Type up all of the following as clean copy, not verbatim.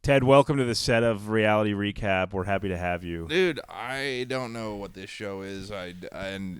Ted, welcome to the set of Reality Recap. We're happy to have you. Dude, I don't know what this show is.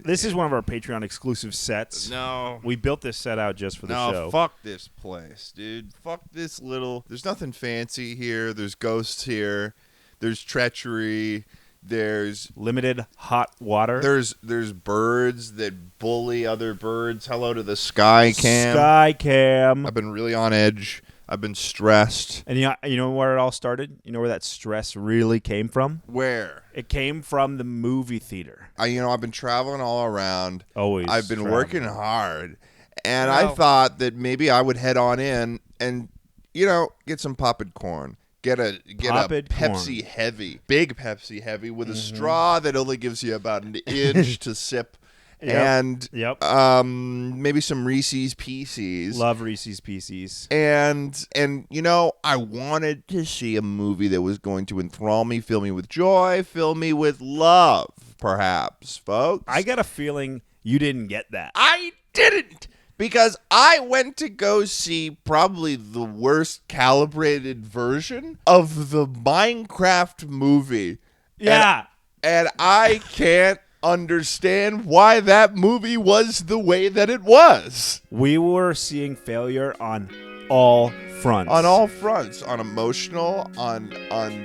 This is one of our Patreon exclusive sets. No. We built this set out just for the show. No, fuck this place, dude. Fuck this little... There's nothing fancy here. There's ghosts here. There's treachery. There's... Limited hot water. There's birds that bully other birds. Hello to the sky cam. Sky cam. I've been really on edge. I've been stressed. And you know where it all started? You know where that stress really came from? Where? It came from the movie theater. I've been traveling all around. Always. I've been traveling. working hard. And I thought that maybe I would head on in and, get some popped corn. Get a Pepsi Heavy, big Pepsi Heavy with a straw that only gives you about an inch to sip. And maybe some Reese's Pieces. Love Reese's Pieces. And I wanted to see a movie that was going to enthrall me, fill me with joy, fill me with love, perhaps, folks. I got a feeling you didn't get that. I didn't, because I went to go see probably the worst calibrated version of the Minecraft movie. Yeah. And I can't understand why that movie was the way that it was. We were seeing failure on all fronts. On all fronts. On emotional, on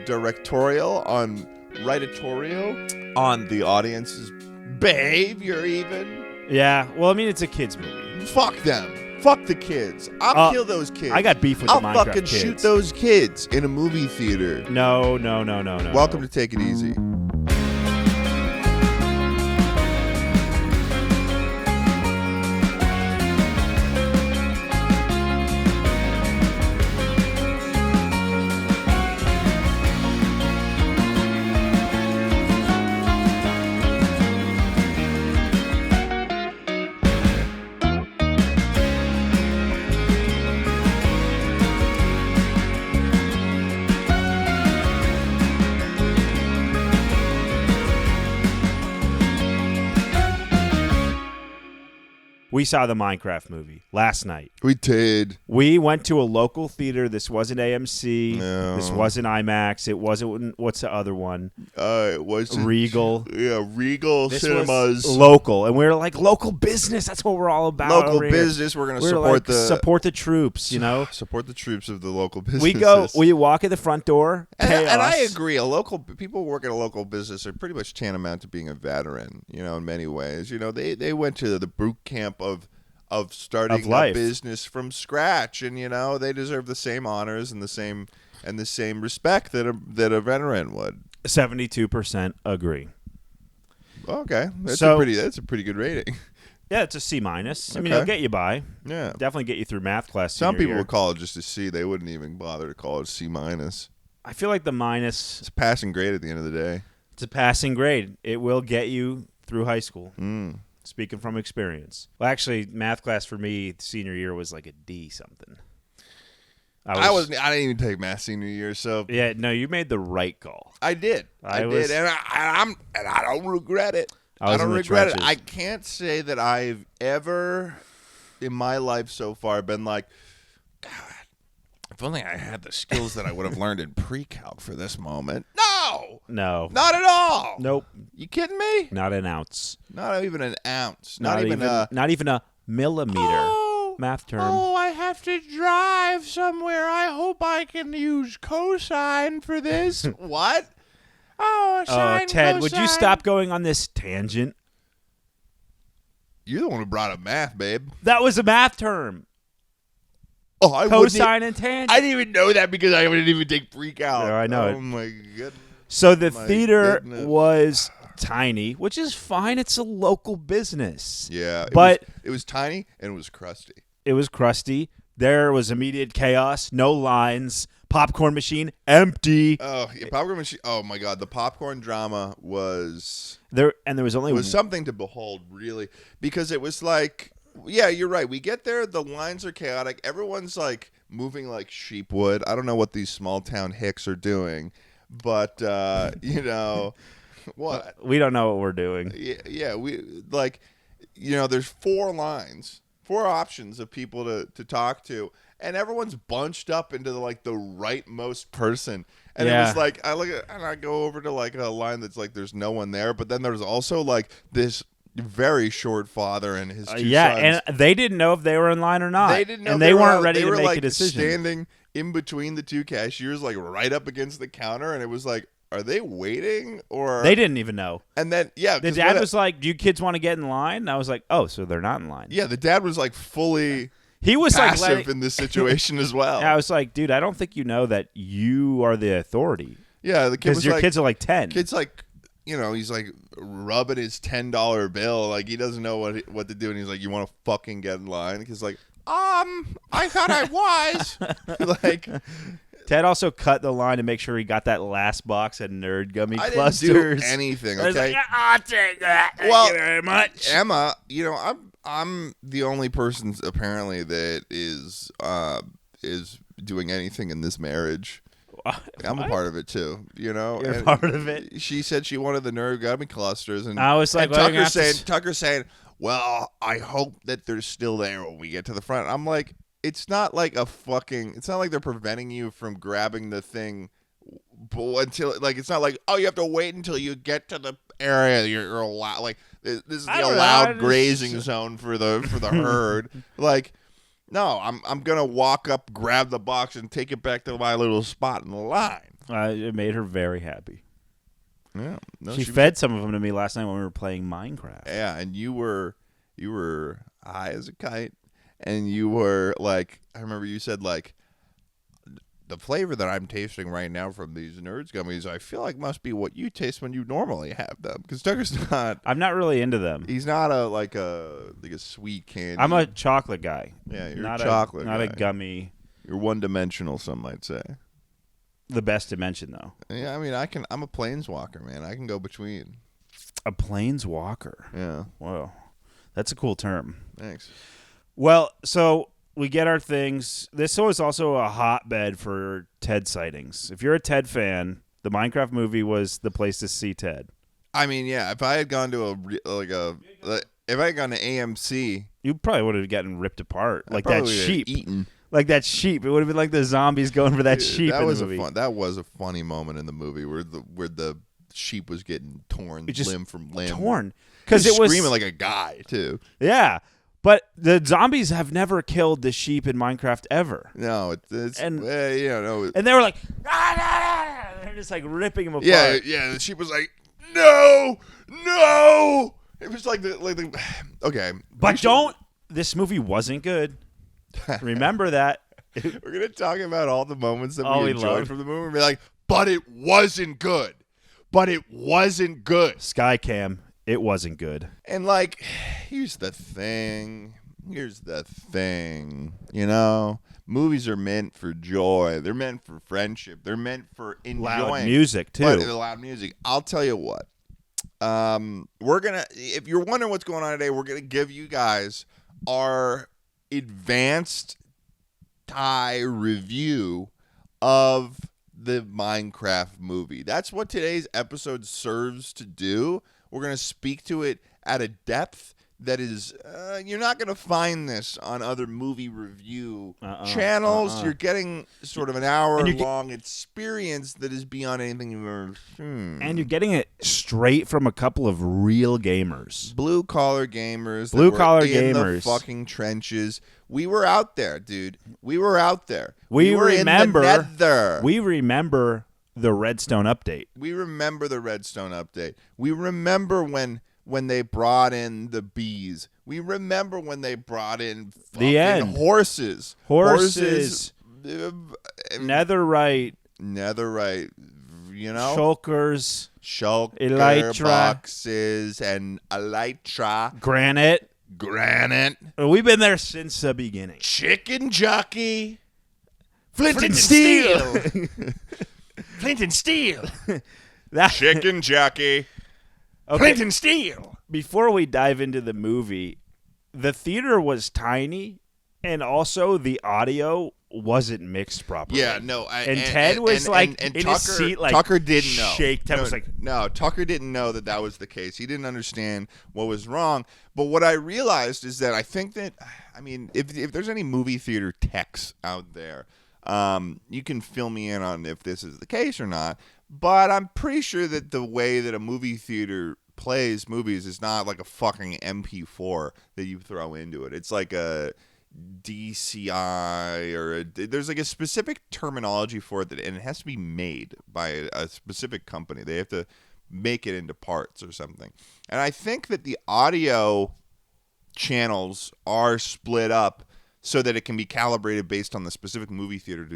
directorial, on writatorial, on the audience's behavior even. Yeah. Well, I mean, it's a kid's movie. Fuck them. Fuck the kids. I'll kill those kids. I got beef with the Minecraft I'll fucking kids. shoot those kids in a movie theater. No. Welcome to Take It Easy. We saw the Minecraft movie last night. We did. We went to a local theater. This wasn't AMC. No. This wasn't IMAX. It wasn't, what's the other one? It was Regal. Yeah, Regal This Cinemas. was local. And we were like, local business. That's what we're all about. Local over here. business. We're going to support the troops, Support the troops of the local businesses. We walk in the front door. And chaos. I agree. People who work at a local business are pretty much tantamount to being a veteran, in many ways. They went to the boot camp of starting a business from scratch, and they deserve the same honors and the same respect that a veteran would. 72% agree. Okay, that's a pretty good rating. Yeah, it's a C-. I mean, Okay. it'll get you by. Yeah, Definitely get you through math class. Some people year. would call it just a C. They wouldn't even bother to call it C-. I feel like the minus. It's a passing grade at the end of the day. It's a passing grade. It will get you through high school. Speaking from experience. Well, actually, math class for me senior year was like a D something. I didn't even take math senior year, so yeah. No, you made the right call. I did, and I don't regret it. I don't regret it. I can't say that I've ever in my life so far been like, God, if only I had the skills that I would have learned in pre-calc for this moment. No, not at all. Nope. You kidding me? Not an ounce. Not even an ounce. Not even a millimeter. Math term. Oh, I have to drive somewhere. I hope I can use cosine for this. What? Oh, sine, Ted, cosine. would you stop going on this tangent? You're the one who brought up math, babe. That was a math term. Oh, I cosine and tangent. I didn't even know that because I didn't even take pre-calc. Yeah, I know it. Oh, my goodness. So the theater was tiny, which is fine. It's a local business. Yeah, it was tiny and it was crusty. It was crusty. There was immediate chaos. No lines. Popcorn machine empty. Oh, yeah, popcorn machine. Oh my God, the popcorn drama was there, and there was only something to behold, really, because it was like, yeah, you're right. We get there, the lines are chaotic. Everyone's like moving like sheep would. I don't know what these small town hicks are doing, but what? We don't know what we're doing. Yeah, we like, there's 4 lines, 4 options of people to talk to, and everyone's bunched up into the rightmost person. And it was like I look at and I go over to like a line that's like there's no one there, but then there's also like this very short father and his two sons. And they didn't know if they were in line or not. They didn't know, and they weren't ready to make a decision. Standing in between the two cashiers, like right up against the counter, and it was like, are they waiting or they didn't even know? And then the dad was like, "Do you kids want to get in line?" And I was like, "Oh, so they're not in line." Yeah, the dad was like fully. He was passive in this situation as well. I was like, dude, I don't think you know that you are the authority. Yeah, the kid was your kids are like 10. Kid's like, he's like rubbing his $10 bill, like he doesn't know what to do, and he's like, "You want to fucking get in line?" He's like, I thought I was. Like, Ted also cut the line to make sure he got that last box of nerd gummy clusters. I didn't do anything. Okay, I was like, I'll take that. Thank you very much, Emma. I'm the only person apparently that is doing anything in this marriage. I'm a part of it too. You're a part of it. She said she wanted the nerd gummy clusters, and I was like, Tucker's saying, well, I hope that they're still there when we get to the front. I'm like, it's not like it's not like they're preventing you from grabbing the thing until it's not like, oh, you have to wait until you get to the area you're allowed. Like this is the allowed grazing zone for the herd. Like, no, I'm gonna walk up, grab the box, and take it back to my little spot in the line. It made her very happy. Yeah, she fed some of them to me last night when we were playing Minecraft. Yeah, and you were high as a kite, and you were like, I remember you said like, the flavor that I'm tasting right now from these Nerds gummies, I feel like must be what you taste when you normally have them. Because Tucker's not. I'm not really into them. He's not a sweet candy. I'm a chocolate guy. Yeah, you're not a chocolate guy. Not guy. A gummy. You're one-dimensional, some might say. The best dimension, though. Yeah, I mean, I'm a planeswalker, man. I can go between. A planeswalker. Yeah. Whoa, that's a cool term. Thanks. Well, so we get our things. This was also a hotbed for Ted sightings. If you're a Ted fan, the Minecraft movie was the place to see Ted. I mean, yeah. If I had gone to if I had gone to AMC, you probably would have gotten ripped apart like that sheep. Eaten. Like that sheep. It would have been like the zombies going for that sheep. That in was the movie. That was a funny moment in the movie where the sheep was getting torn limb from limb. Torn because it was screaming like a guy too. Yeah. But the zombies have never killed the sheep in Minecraft ever. No, it's and no. And they were like, they're just like ripping them apart. Yeah. The sheep was like, no. It was like the okay. But this movie wasn't good. Remember that. We're gonna talk about all the moments that we enjoyed loved from the movie. And be like, but it wasn't good. Skycam. It wasn't good. And like, here's the thing. Movies are meant for joy. They're meant for friendship. They're meant for enjoying. Loud music too. Loud music. I'll tell you what. We're gonna. If you're wondering what's going on today, we're gonna give you guys our advanced Thai review of the Minecraft movie. That's what today's episode serves to do. We're going to speak to it at a depth that is, you're not going to find this on other movie review channels. You're getting sort of an hour-long experience that is beyond anything you've ever seen. And you're getting it straight from a couple of real gamers. Blue-collar gamers. In the fucking trenches. We were out there, dude. We were out there. We were remember, in the nether. We remember the Redstone update. We remember when they brought in the bees. We remember when they brought in fucking horses. Netherite. Shulkers. Shulker boxes and elytra. Granite. We've been there since the beginning. Chicken jockey. Flint and steel. Flint and steel. Chicken jockey. Okay. Flint and steel. Before we dive into the movie, the theater was tiny, and also the audio wasn't mixed properly. Yeah, no. Ted was in Tucker, his seat, like, Tucker didn't know. Ted was like, no, Tucker didn't know that was the case. He didn't understand what was wrong. But what I realized is that I think that, I mean, if there's any movie theater techs out there, you can fill me in on if this is the case or not. But I'm pretty sure that the way that a movie theater plays movies is not like a fucking MP4 that you throw into it. It's like a DCI or there's like a specific terminology for it, and it has to be made by a specific company. They have to make it into parts or something. And I think that the audio channels are split up so that it can be calibrated based on the specific movie theater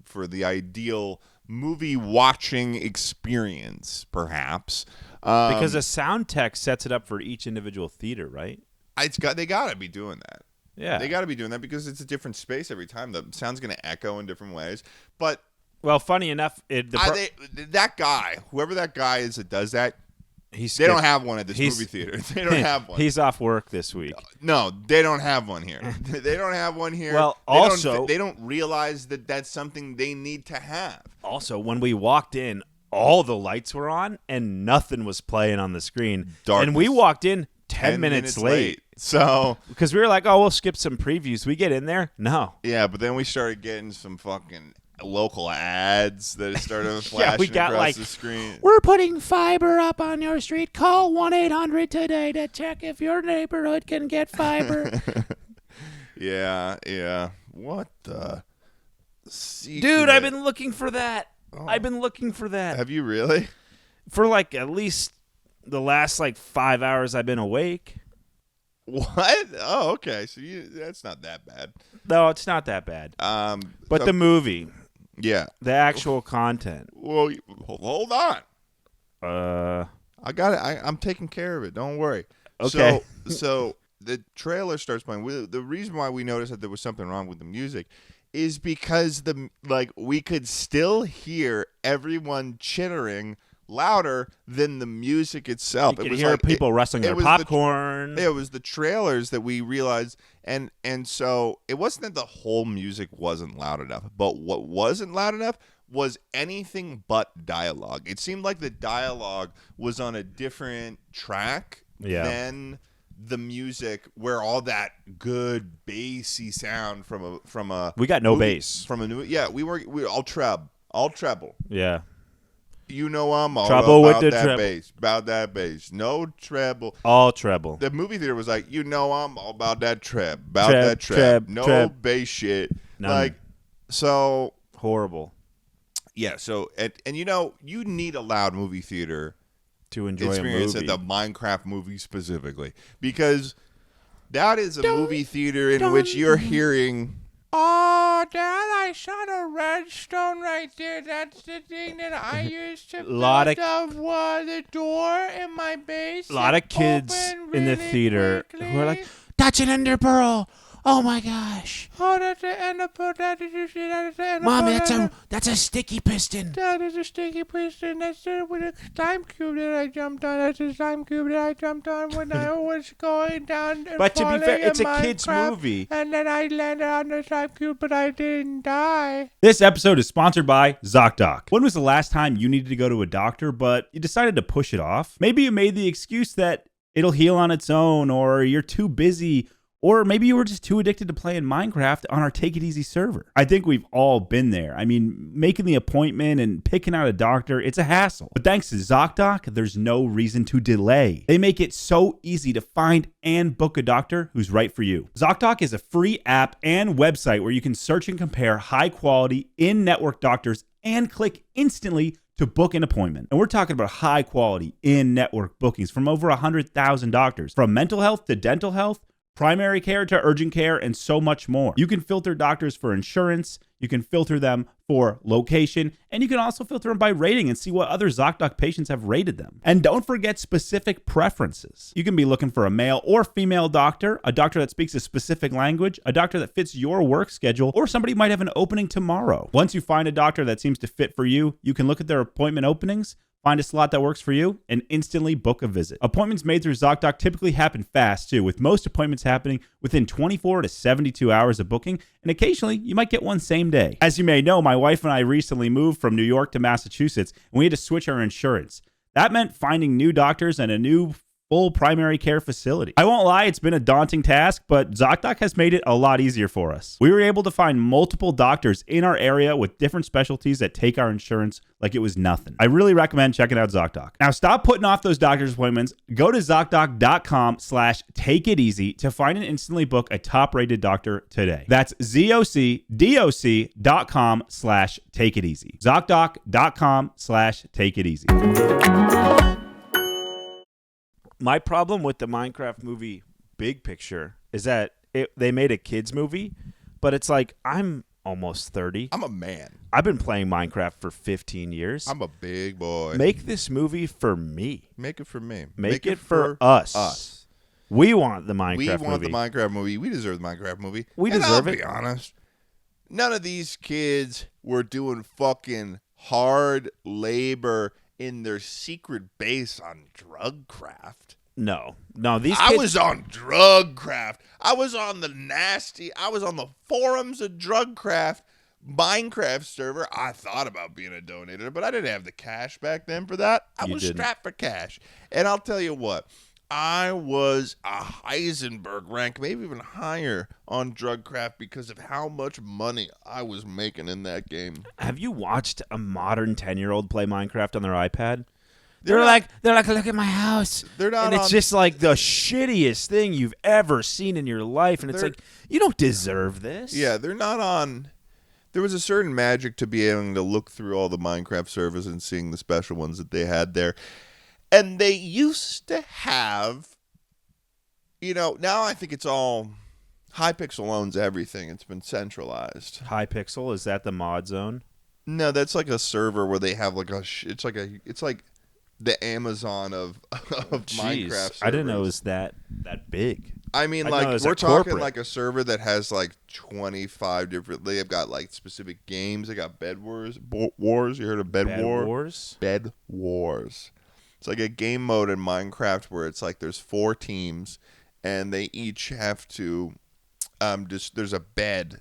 for the ideal movie watching experience, perhaps. Because a sound tech sets it up for each individual theater, right? They got to be doing that. Yeah, they got to be doing that because it's a different space every time. The sound's going to echo in different ways. But well, funny enough, that guy, whoever that guy is that does that, they don't have one at this movie theater. They don't have one. He's off work this week. No, they don't have one here. They don't have one here. Well, they don't realize that that's something they need to have. Also, when we walked in, all the lights were on and nothing was playing on the screen. Darkness. And we walked in 10 minutes late. So, because we were like, oh, we'll skip some previews. We get in there. No. Yeah, but then we started getting some fucking local ads that started flashing we got across the screen. We're putting fiber up on your street. Call 1-800 today to check if your neighborhood can get fiber. Yeah. What the secret? Dude, I've been looking for that. I've been looking for that. Have you really? For like at least the last 5 hours I've been awake. What? Oh, okay. So that's not that bad. No, it's not that bad. But the movie. Yeah. The actual content. Well, hold on. I got it. I'm taking care of it. Don't worry. Okay. So the trailer starts playing. The reason why we noticed that there was something wrong with the music is because we could still hear everyone chittering louder than the music itself. You could hear people rustling their popcorn. It was the trailers that we realized, and so it wasn't that the whole music wasn't loud enough, but what wasn't loud enough was anything but dialogue. It seemed like the dialogue was on a different track than the music, where all that good bassy sound from a we got no bass from a new we all treble. Yeah. You know I'm all trouble about with the that treble. bass. About that bass. No treble. All treble. The movie theater was like, I'm all about that treb. About that treb. No bass shit. None. So horrible. Yeah, so and you need a loud movie theater to enjoy experience a movie. At the Minecraft movie specifically. Because that is a movie theater in which you're hearing, oh, Dad, I shot a redstone right there. That's the thing that I used to build the door in my base. A lot of kids in the theater who are like, that's an ender pearl. Oh my gosh. Oh, that's an ender pearl. Did you see that? Mom, that's a sticky piston. That is a sticky piston. That's with a slime cube that I jumped on. That's a slime cube that I jumped on when I was going down. But to be fair, it's a kid's movie. And then I landed on the slime cube, but I didn't die. This episode is sponsored by ZocDoc. When was the last time you needed to go to a doctor, but you decided to push it off? Maybe you made the excuse that it'll heal on its own, or you're too busy, or maybe you were just too addicted to playing Minecraft on our Take It Easy server. I think we've all been there. I mean, making the appointment and picking out a doctor, it's a hassle. But thanks to ZocDoc, there's no reason to delay. They make it so easy to find and book a doctor who's right for you. ZocDoc is a free app and website where you can search and compare high-quality in-network doctors and click instantly to book an appointment. And we're talking about high-quality in-network bookings from over 100,000 doctors, from mental health to dental health, primary care to urgent care, and so much more. You can filter doctors for insurance. You can filter them for location, and you can also filter them by rating and see what other ZocDoc patients have rated them. And don't forget specific preferences. You can be looking for a male or female doctor, a doctor that speaks a specific language, a doctor that fits your work schedule, or somebody might have an opening tomorrow. Once you find a doctor that seems to fit for you, you can look at their appointment openings, find a slot that works for you, and instantly book a visit. Appointments made through ZocDoc typically happen fast, too, with most appointments happening within 24 to 72 hours of booking, and occasionally you might get one same day. As you may know, my wife and I recently moved from New York to Massachusetts, and we had to switch our insurance. That meant finding new doctors and a new full primary care facility. I won't lie, it's been a daunting task, but ZocDoc has made it a lot easier for us. We were able to find multiple doctors in our area with different specialties that take our insurance like it was nothing. I really recommend checking out ZocDoc. Now stop putting off those doctor's appointments. Go to ZocDoc.com/takeiteasy to find and instantly book a top-rated doctor today. That's ZocDoc.com/takeiteasy. ZocDoc.com/takeiteasy. My problem with the Minecraft movie Big Picture is that they made a kids movie, but it's like I'm almost 30. I'm a man. I've been playing Minecraft for 15 years. I'm a big boy. Make this movie for me. Make it for me. Make it for us. We want the Minecraft movie. We want the Minecraft movie. We deserve the Minecraft movie. We deserve it. I'll be honest. None of these kids were doing fucking hard labor in their secret base on Drugcraft. No, these kids... I was on Drugcraft. I was on the forums of Drugcraft Minecraft server. I thought about being a donator, but I didn't have the cash back then for that. I was strapped for cash. And I'll tell you what, I was a Heisenberg rank, maybe even higher on Drugcraft because of how much money I was making in that game. Have you watched a modern 10-year-old play Minecraft on their iPad? They're like, look at my house. They're not, and it's just like the shittiest thing you've ever seen in your life. And it's like, you don't deserve this. Yeah, they're not on. There was a certain magic to being able to look through all the Minecraft servers and seeing the special ones that they had there. And they used to have, now I think it's all Hypixel owns everything. It's been centralized. Hypixel, is that the mod zone? No, that's like a server where they have like it's like the Amazon of Minecraft servers. I didn't know it was that big. I mean, like, we're talking like a server that has like 25 different. They have got like specific games. They got Bed Wars. You heard of Bed Wars? Bed Wars. It's like a game mode in Minecraft where it's like there's 4 teams and they each have to there's a bed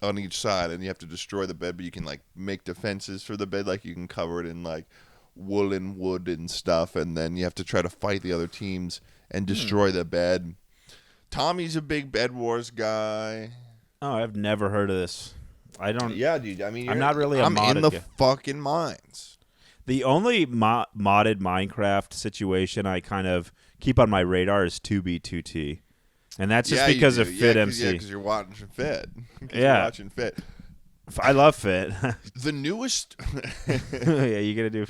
on each side and you have to destroy the bed, but you can like make defenses for the bed, like you can cover it in like woolen wood and stuff, and then you have to try to fight the other teams and destroy the bed. Tommy's a big Bed Wars guy. Oh, I've never heard of this. I don't. Yeah, dude. I mean, I'm not really a I'm modded in the guy. fucking mines. The only modded Minecraft situation I kind of keep on my radar is 2B2T. And that's just because of Fit MC. Yeah, because you're watching Fit. Yeah. You're watching Fit. I love Fit. The newest... Yeah, you gotta do...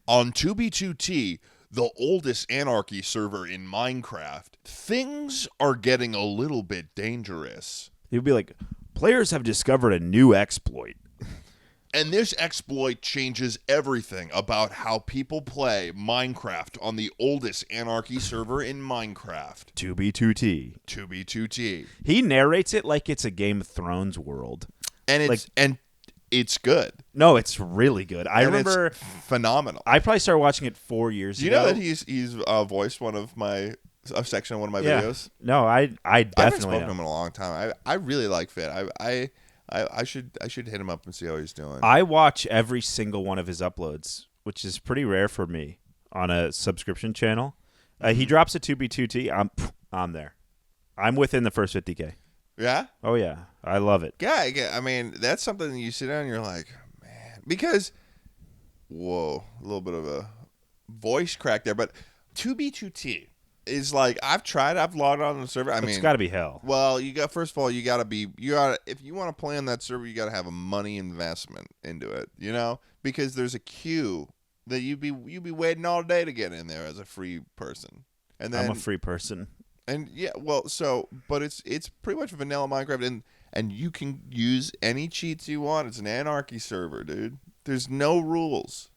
On 2B2T, the oldest anarchy server in Minecraft, things are getting a little bit dangerous. You'd be like, players have discovered a new exploit. And this exploit changes everything about how people play Minecraft on the oldest anarchy server in Minecraft. 2B2T. 2B2T. He narrates it like it's a Game of Thrones world. And it's good. No, it's really good. I remember it's phenomenal. I probably started watching it 4 years ago. You know that he's voiced one of my a section of one of my videos. No, I definitely I haven't spoken to him in a long time. I really like Fit. I should hit him up and see how he's doing. I watch every single one of his uploads, which is pretty rare for me on a subscription channel. He drops a 2B2T. I'm there. I'm within the first 50K. Yeah? Oh, yeah. I love it. Yeah, I mean, that's something that you sit down and you're like, man. Because, whoa, a little bit of a voice crack there. But 2B2T is like, I've logged on the server. It's got to be hell. Well, first of all, if you want to play on that server, you got to have a money investment into it, because there's a queue that you'd be waiting all day to get in there as a free person. And then I'm a free person. And yeah, but it's pretty much vanilla Minecraft, and and you can use any cheats you want. It's an anarchy server, dude. There's no rules.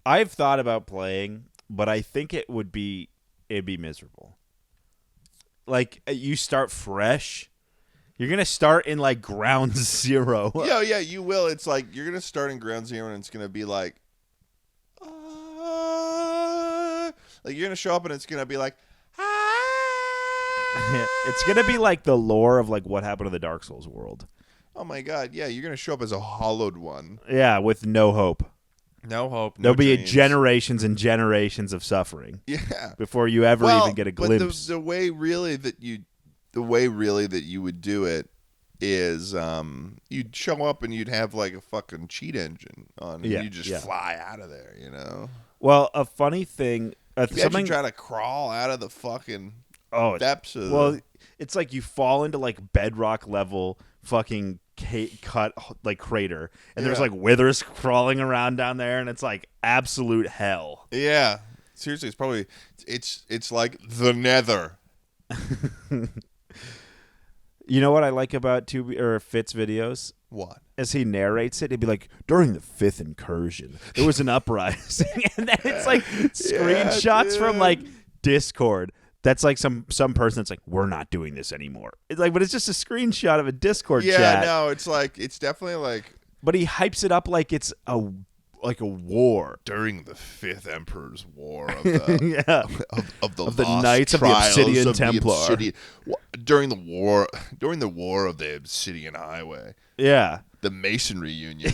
I've thought about playing, but I think it'd be miserable. Like, you start fresh. You're going to start in, like, ground zero. Yeah, you will. It's like you're going to start in ground zero, and it's going to be like you're going to show up, and it's going to be like, It's going to be like the lore of, like, what happened to the Dark Souls world. oh, my God. Yeah, you're going to show up as a hollowed one. Yeah, with no hope. No hope, no There'll be dreams. generations and generations of suffering. Yeah. Before you ever even get a glimpse. But the way really that you would do it is you'd show up and you'd have like a fucking cheat engine on, and you just fly out of there, you know. Well, a funny thing, something try to crawl out of the fucking depths of. Well, it's like you fall into like bedrock level fucking cut like crater, and there's like withers crawling around down there, and it's like absolute hell. Yeah, seriously, it's probably it's like the Nether. You know what I like about Fitz videos? What? As he narrates it, he'd be like, during the 5th incursion, there was an uprising. And then it's like screenshots from like Discord. That's like some person that's like, we're not doing this anymore. It's like, but it's just a screenshot of a Discord chat. Yeah, no, it's definitely like. But he hypes it up like it's a war. During the 5th Emperor's War of the of the Knights of the Obsidian Templar. During the war of the Obsidian Highway. Yeah. The Masonry Union.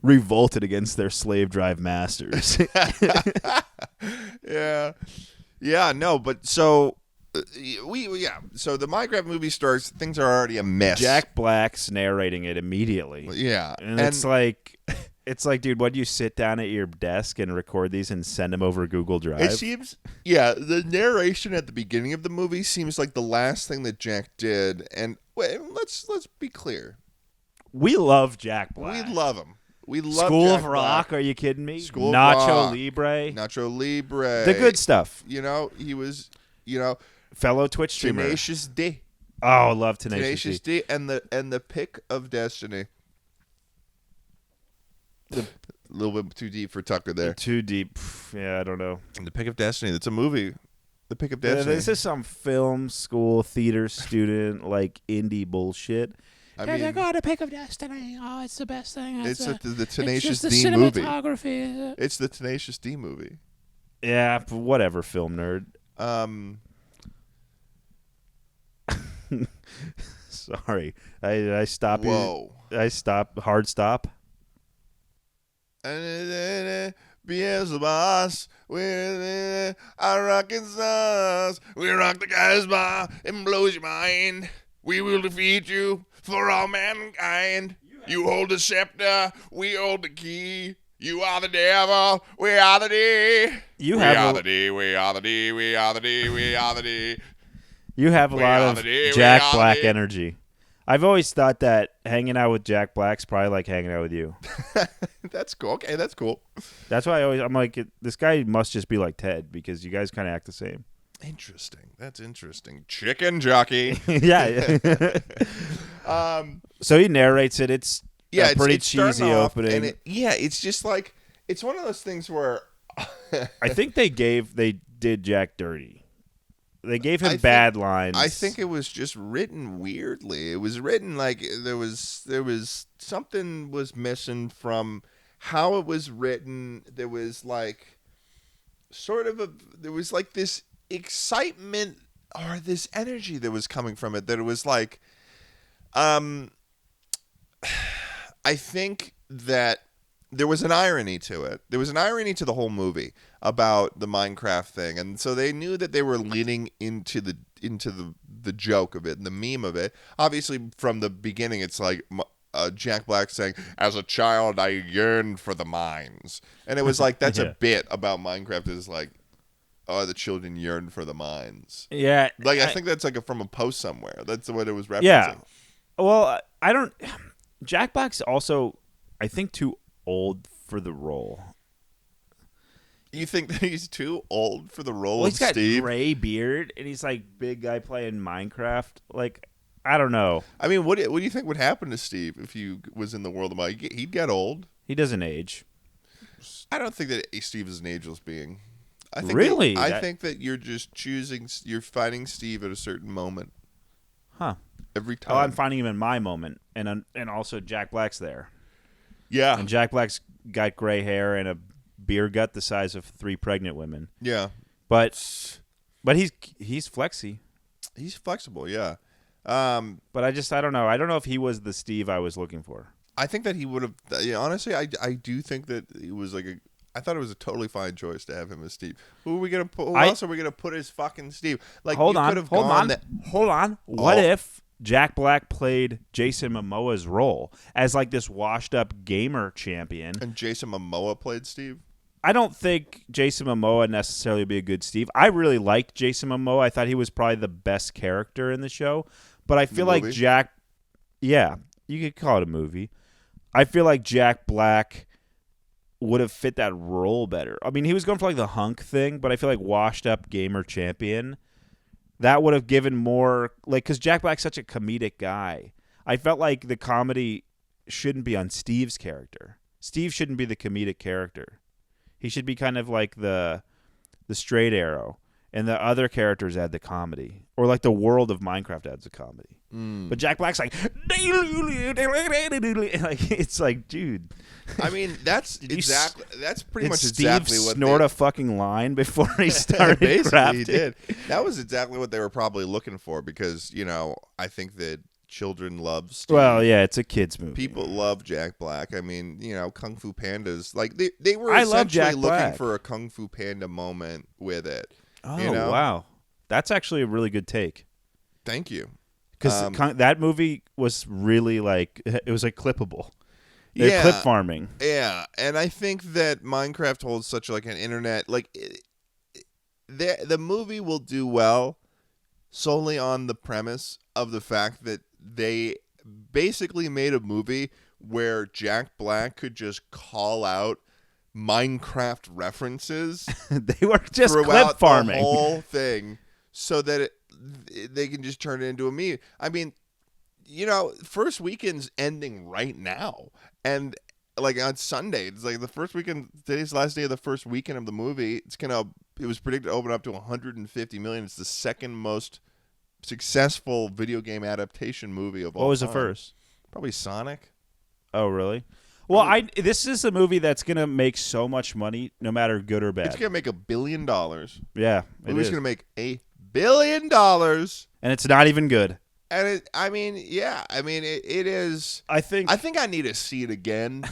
Revolted against their slave drive masters. Yeah. Yeah, no, but so so the Minecraft movie starts, things are already a mess. Jack Black's narrating it immediately. Yeah. And it's like, dude, what do you sit down at your desk and record these and send them over Google Drive? It seems, the narration at the beginning of the movie seems like the last thing that Jack did. And let's be clear. We love Jack Black. We love him. We love School Jack of Rock. Black. Are you kidding me? School of Nacho Rock. Libre. The good stuff. You know, he was, fellow Twitch streamer. Tenacious D. Oh, I love Tenacious D. And the pick of destiny. A little bit too deep for Tucker there. Too deep. Yeah, I don't know. And the pick of destiny. That's a movie. The pick of destiny. This is some film school theater student like indie bullshit. I mean, I got a pick of destiny. Oh, it's the best thing. It's the Tenacious it's just D the movie. cinematography. It's the Tenacious D movie. Yeah, whatever, film nerd. Sorry, I stopped. Whoa! I stopped. Hard stop. BS the boss. We're our rockin' stars. We rock the guy's bar and blows your mind. We will defeat you for all mankind. You hold the scepter, we hold the key. You are the devil, we are the D. We are the D, we are the D, we are the D, we are the D. You have a lot of Jack Black energy. I've always thought that hanging out with Jack Black's probably like hanging out with you. That's cool. Okay, that's cool. That's why I'm like, this guy must just be like Ted because you guys kind of act the same. Interesting. That's interesting. Chicken jockey. Yeah. So he narrates it. It's a pretty cheesy opening. It's just like, it's one of those things where I think they did Jack dirty. They gave him bad lines. I think it was just written weirdly. It was written like there was something was missing from how it was written. There was like there was like this excitement or this energy that was coming from it, that it was like I think that there was an irony to it. There was an irony to the whole movie about the Minecraft thing, and so they knew that they were leaning into the joke of it and the meme of it. Obviously, from the beginning, it's like Jack Black saying, "As a child, I yearned for the mines," and it was like that's a bit about Minecraft. Is like, oh, the children yearn for the mines. Yeah, like I think that's like from a post somewhere. That's what it was referencing. Yeah. Well, I don't. Jack Black's also, I think, too old for the role. You think that he's too old for the role Well, of he's got Steve? gray beard, and he's like big guy playing Minecraft. Like, I don't know. I mean, what do you think would happen to Steve if he was in the world of Mike? He'd get old. He doesn't age. I don't think that Steve is an ageless being. I think Really? I think that you're just you're finding Steve at a certain moment. Huh. Every time. Oh, I'm finding him in my moment, and also Jack Black's there. Yeah. And Jack Black's got gray hair and a beer gut the size of 3 pregnant women. Yeah. But he's flexy. He's flexible, yeah. But I don't know. I don't know if he was the Steve I was looking for. I think that he would have. Honestly, I do think that he was like a. I thought it was a totally fine choice to have him as Steve. Who are we gonna put? Who else are we gonna put as fucking Steve? Like, hold on. What Oh. if Jack Black played Jason Momoa's role as like this washed-up gamer champion? And Jason Momoa played Steve. I don't think Jason Momoa necessarily would be a good Steve. I really liked Jason Momoa. I thought he was probably the best character in the show. But I feel like Jack. Yeah, you could call it a movie. I feel like Jack Black would have fit that role better. I mean, he was going for like the hunk thing, but I feel like washed up gamer champion, that would have given more, like, because Jack Black's such a comedic guy. I felt like the comedy shouldn't be on Steve's character. Steve shouldn't be the comedic character. He should be kind of like the straight arrow, and the other characters add the comedy, or like the world of Minecraft adds the comedy. But Jack Black's like, it's like, dude. I mean, that's pretty much Steve exactly what snort a fucking line before he started basically crafting. he did. That was exactly what they were probably looking for, because I think that children love Steve. Well, yeah, it's a kids movie. People love Jack Black. I mean, Kung Fu Pandas, like they were I love essentially Jack looking Black. for a Kung Fu Panda moment with it. Oh, wow. That's actually a really good take. Thank you. Because that movie was really like, it was like clippable. They're clip farming. Yeah, and I think that Minecraft holds such like an internet, like the movie will do well solely on the premise of the fact that they basically made a movie where Jack Black could just call out Minecraft references. They were just throughout clip farming the whole thing, so that they can just turn it into a meme. I mean, first weekend's ending right now, and like on Sunday, it's like the first weekend. Today's the last day of the first weekend of the movie. It was predicted to open up to 150 million. It's the second most successful video game adaptation movie of all time. What was the first? Probably Sonic. Oh, really? Well, this is a movie that's going to make so much money, no matter good or bad. It's going to make $1 billion. Yeah, The movie's going to make $1 billion. And it's not even good. And it is. I think I need to see it again.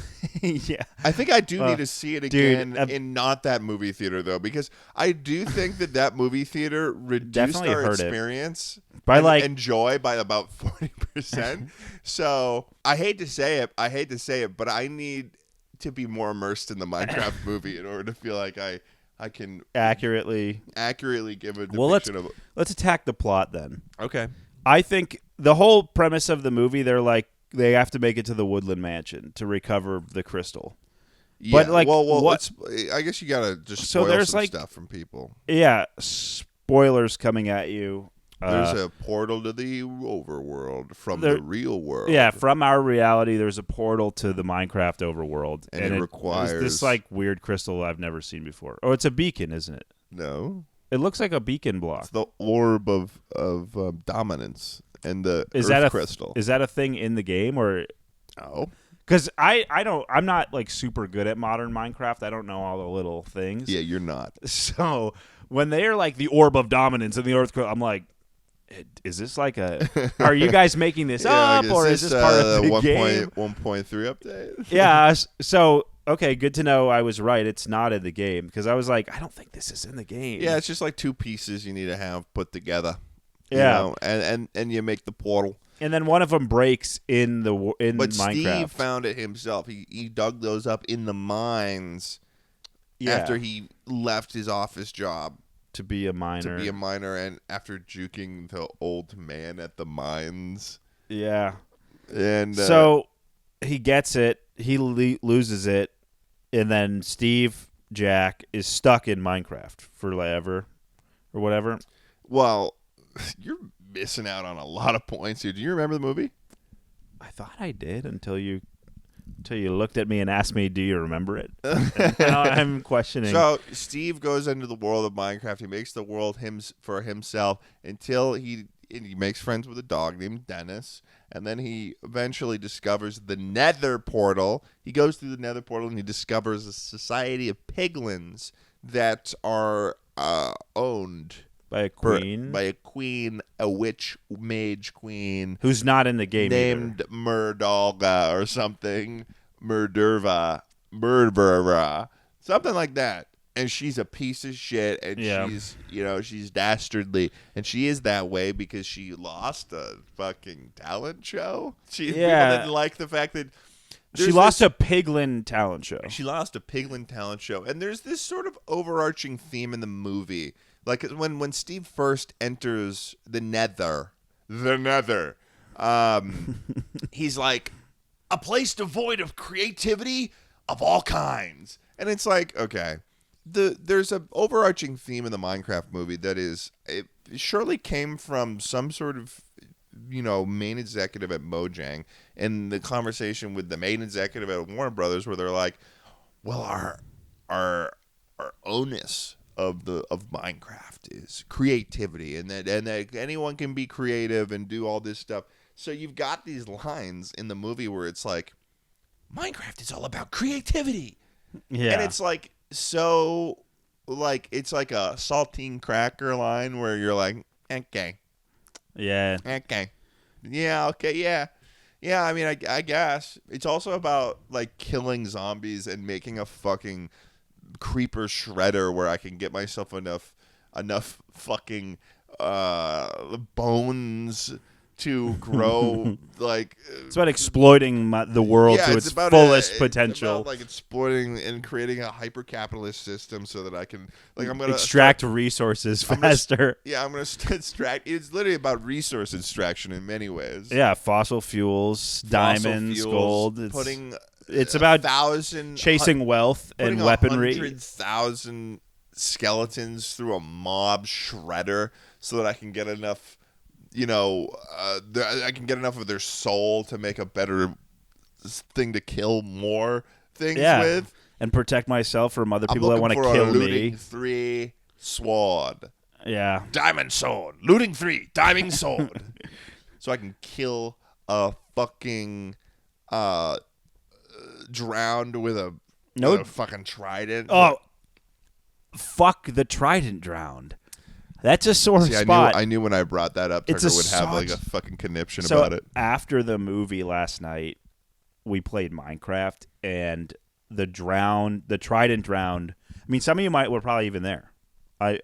Yeah. I think I do need to see it again in not that movie theater, though, because I do think that movie theater reduced our experience and joy by about 40%. So I hate to say it, but I need to be more immersed in the Minecraft movie in order to feel like I can accurately give a depiction of it. Let's attack the plot then. Okay. I think the whole premise of the movie, they have to make it to the Woodland Mansion to recover the crystal. Yeah, but like, I guess you gotta just spoil some stuff from people. Yeah, spoilers coming at you. There's a portal to the overworld from the real world. Yeah, from our reality, there's a portal to the Minecraft overworld, and it requires this like weird crystal I've never seen before. Oh, it's a beacon, isn't it? No. It looks like a beacon block. It's the orb of dominance and the Earth crystal. Is that a thing in the game or? No. Because I'm not like super good at modern Minecraft. I don't know all the little things. Yeah, you're not. So when they are like the orb of dominance and the Earth crystal, I'm like, is this like are you guys making this up, like, or is this part of the game? 1.3 update? Yeah. So. Okay, good to know I was right. It's not in the game, because I was like, I don't think this is in the game. Yeah, it's just like two pieces you need to have put together. Yeah, and you make the portal. And then one of them breaks in But Minecraft. Steve found it himself. He dug those up in the mines after he left his office job to be a miner. And after juking the old man at the mines. Yeah. And so he gets it. He loses it. And then Jack is stuck in Minecraft forever or whatever. Well, you're missing out on a lot of points here. Do you remember the movie? I thought I did until you looked at me and asked me, "Do you remember it?" Now I'm questioning. So Steve goes into the world of Minecraft. He makes the world for himself until he makes friends with a dog named Dennis, and then he eventually discovers the Nether portal. He goes through the Nether portal and he discovers a society of piglins that are owned by a queen, a witch mage queen who's not in the game named Murdalga or something, Murderva, something like that. And she's a piece of shit, and she's dastardly, and she is that way because she lost a fucking talent show. People didn't like the fact that she lost a piglin talent show. She lost a piglin talent show, and there's this sort of overarching theme in the movie, like when Steve first enters the Nether, he's like, a place devoid of creativity of all kinds, and it's like, okay. There's an overarching theme in the Minecraft movie that it surely came from some sort of, main executive at Mojang, and the conversation with the main executive at Warner Brothers, where they're like, well, our onus of Minecraft is creativity, and that anyone can be creative and do all this stuff. So you've got these lines in the movie where it's like, Minecraft is all about creativity. Yeah. And it's like, so, like, it's like a saltine cracker line where you're like, okay. Yeah. Okay. Yeah, okay, yeah. Yeah, I mean, I guess. It's also about, like, killing zombies and making a fucking creeper shredder where I can get myself enough fucking bones to grow, like... It's about exploiting the world to its fullest potential. It's about, like, exploiting and creating a hyper-capitalist system so that I can... like, I'm gonna extract resources faster. I'm going to extract... It's literally about resource extraction in many ways. Yeah, fossil fuels, diamonds, gold. It's about chasing wealth and weaponry. 100,000 skeletons through a mob shredder so that I can get enough... I can get enough of their soul to make a better thing to kill more things with. And protect myself from other people that want to kill me. Looting 3 sword. Yeah. Diamond sword. Looting 3. Diamond sword. So I can kill a fucking drowned with a fucking trident. Oh, fuck the trident drowned. That's a sore spot. I knew when I brought that up, Tucker would have like a fucking conniption about it. After the movie last night, we played Minecraft, and the trident drowned. I mean, some of you were probably even there.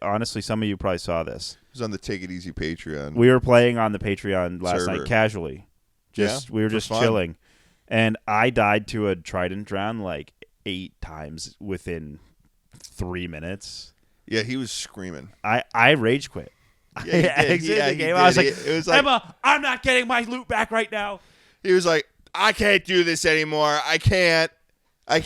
Honestly, some of you probably saw this. It was on the Take It Easy Patreon. We were playing on the Patreon last night casually. We were just chilling, and I died to a trident drown like 8 times within 3 minutes. Yeah, he was screaming. I rage quit. Yeah, I exited the game. I was like, it was like, Emma, I'm not getting my loot back right now. He was like, I can't do this anymore. I can't. I'm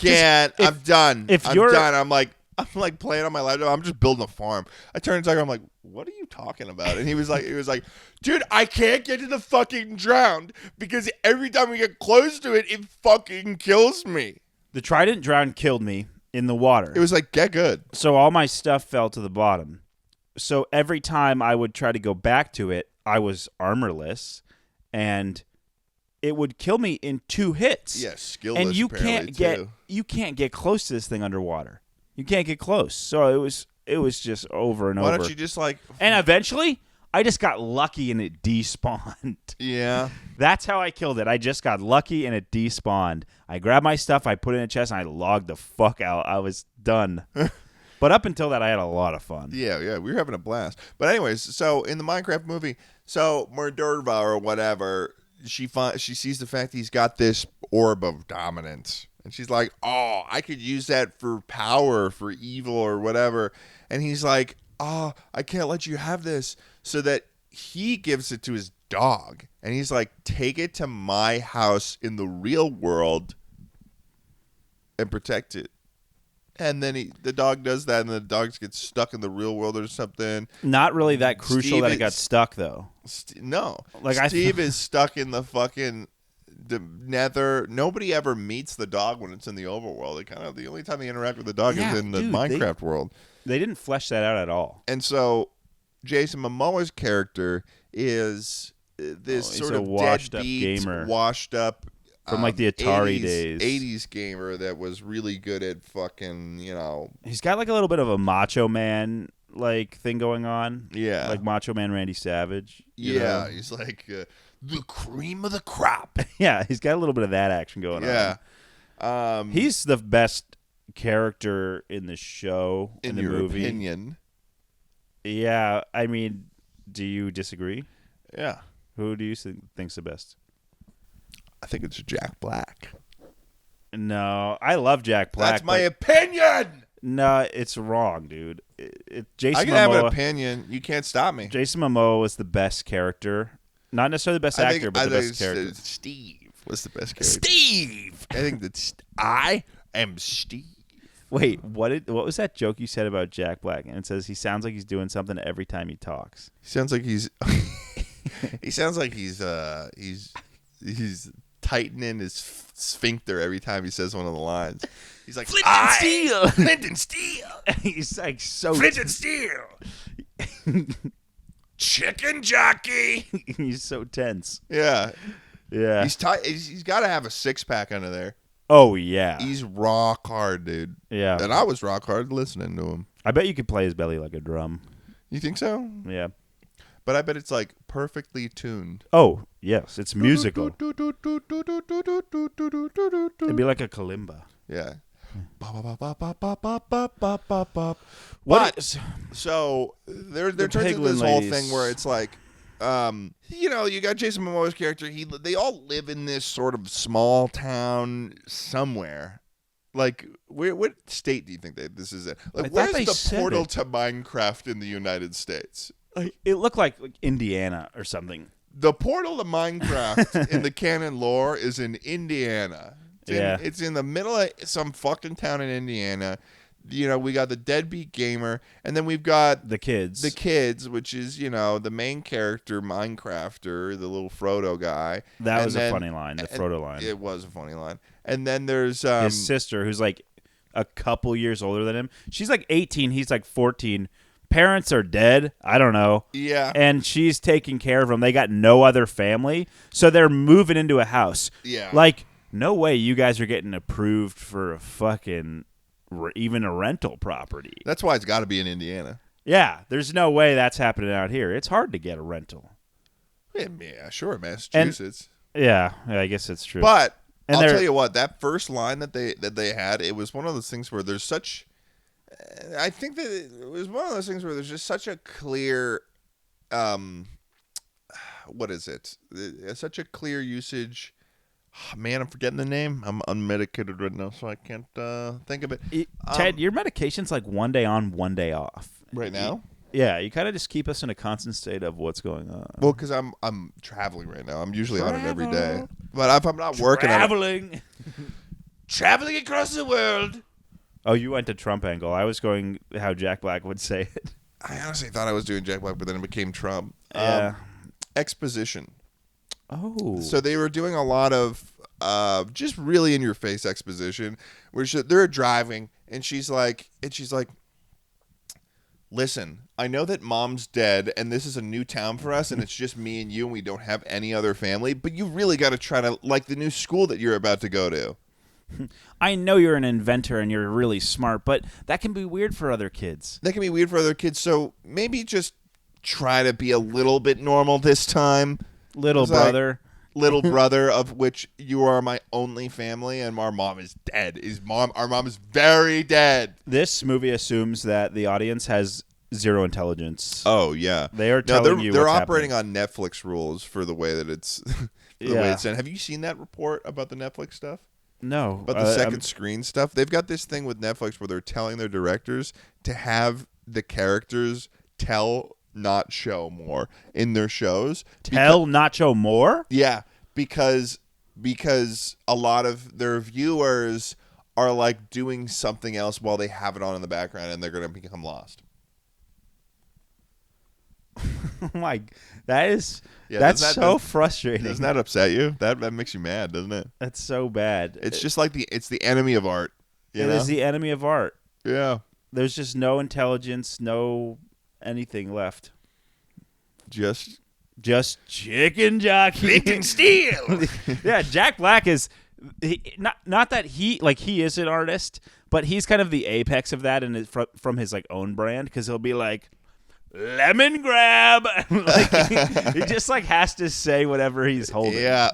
done. I'm done. I'm like playing on my laptop. I'm just building a farm. I turned to Tucker. I'm like, what are you talking about? And he was like, dude, I can't get to the fucking drowned because every time we get close to it, it fucking kills me. The trident drown killed me in the water. It was like, get good. So all my stuff fell to the bottom. So every time I would try to go back to it, I was armorless, and it would kill me in 2 hits. Yeah, skillless. And you can't get close to this thing underwater. You can't get close. So it was just over and over. Why don't you just like? And eventually, I just got lucky and it despawned. Yeah. That's how I killed it. I just got lucky and it despawned. I grabbed my stuff, I put it in a chest, and I logged the fuck out. I was done. But up until that, I had a lot of fun. Yeah, we were having a blast. But anyways, so in the Minecraft movie, so Murdurva or whatever, she sees the fact he's got this orb of dominance. And she's like, oh, I could use that for power, for evil or whatever. And he's like, oh, I can't let you have this. So that he gives it to his dog. And he's like, take it to my house in the real world and protect it. And then the dog does that, and the dog gets stuck in the real world or something. Not really that crucial Steve that it got stuck, though. No. Like Steve is stuck in the fucking nether. Nobody ever meets the dog when it's in the overworld. The only time they interact with the dog is in the Minecraft world. They didn't flesh that out at all. And so Jason Momoa's character is this sort of washed-up deadbeat, gamer. washed up From like the Atari 80s, days. 80s gamer that was really good at fucking, He's got like a little bit of a Macho Man like thing going on. Yeah. Like Macho Man Randy Savage. you Yeah, know? he's like the cream of the crop. Yeah, he's got a little bit of that action going on. Yeah. He's the best character in the show, in the your movie. opinion. Yeah, I mean, do you disagree? Yeah. Who do you think's the best? I think it's Jack Black. No, I love Jack Black. That's my opinion. No, it's wrong, dude. Jason I can Momoa, have an opinion. You can't stop me. Jason Momoa was the best character. Not necessarily the best actor, but the best character. Steve was the best character. Steve. I think that I am Steve. Wait, what was that joke you said about Jack Black? And it says he sounds like he's doing something every time he talks. He sounds like he's. He sounds like he's tightening his sphincter every time he says one of the lines. He's like, Flint and steel. Flint and steel. He's like so. Flint and steel. Chicken jockey. He's so tense. Yeah. Yeah. He's tight. He's got to have a 6-pack under there. Oh yeah. He's rock hard, dude. Yeah. And I was rock hard listening to him. I bet you could play his belly like a drum. You think so? Yeah. But I bet it's like perfectly tuned. Oh yes, it's musical. It'd be like a kalimba. Yeah. What? So there The turns into Piglin this whole ladies. thing where it's like, you got Jason Momoa's character. They all live in this sort of small town somewhere. Like, what state do you think this is in? Like, I thought where's they the said portal it. to Minecraft in the United States? It looked like Indiana or something. The portal to Minecraft in the canon lore is in Indiana. It's in the middle of some fucking town in Indiana. We got the deadbeat gamer, and then we've got The kids. which is, the main character, Minecrafter, the little Frodo guy. That And was a then- funny line, the Frodo line. It was a funny line. And then there's His sister, who's like a couple years older than him. She's like 18. He's like 14. Parents are dead. I don't know. yeah. And she's taking care of them. They got no other family. So they're moving into a house. Yeah. Like, no way you guys are getting approved for a fucking, even a rental property. That's why it's got to be in Indiana. Yeah. There's no way that's happening out here. It's hard to get a rental. Yeah, sure, Massachusetts. Yeah. I guess it's true. But And I'll they're- tell you what, that first line that they had, it was one of those things where there's such. I think that it was one of those things where there's just such a clear, what is it? Such a clear usage. Man, I'm forgetting the name. I'm unmedicated right now, so I can't think of it. Ted, your medication's like 1 day on, 1 day off. Right now? Yeah, you kind of just keep us in a constant state of what's going on. Well, because I'm traveling right now. I'm usually on it every day. But if I'm not working on it, Traveling. Traveling across the world. Oh, you went to Trump angle. I was going how Jack Black would say it. I honestly thought I was doing Jack Black, but then it became Trump. Yeah. Exposition. Oh. So they were doing a lot of just really in your face exposition where they're driving and she's like, listen, I know that mom's dead and this is a new town for us and it's just me and you and we don't have any other family, but you really got to try to like the new school that you're about to go to. I know you're an inventor and you're really smart, but that can be weird for other kids. That can be weird for other kids, so maybe just try to be a little bit normal this time. Little It's like, brother. little brother, of which you are my only family, and our mom is dead. Our mom is very dead. This movie assumes that the audience has zero intelligence. Oh yeah, They are telling you they're what's operating on Netflix rules for the way that it's the way it's done. Have you seen that report about the Netflix stuff? No. About the second screen stuff? They've got this thing with Netflix where they're telling their directors to have the characters tell, not show more in their shows. Tell, not show more? Yeah, because a lot of their viewers are like doing something else while they have it on in the background, and they're going to become lost. That's so frustrating. Doesn't that upset you? That makes you mad, doesn't it? That's so bad. It's just like it's the enemy of art. It is the enemy of art. Yeah. There's just no intelligence, no anything left. Just chicken jockey. Bacon steel. Yeah, Jack Black is not that he is an artist, but he's kind of the apex of that, and from his like own brand, because he'll be like, lemon grab. Like he just like has to say whatever he's holding. Yeah.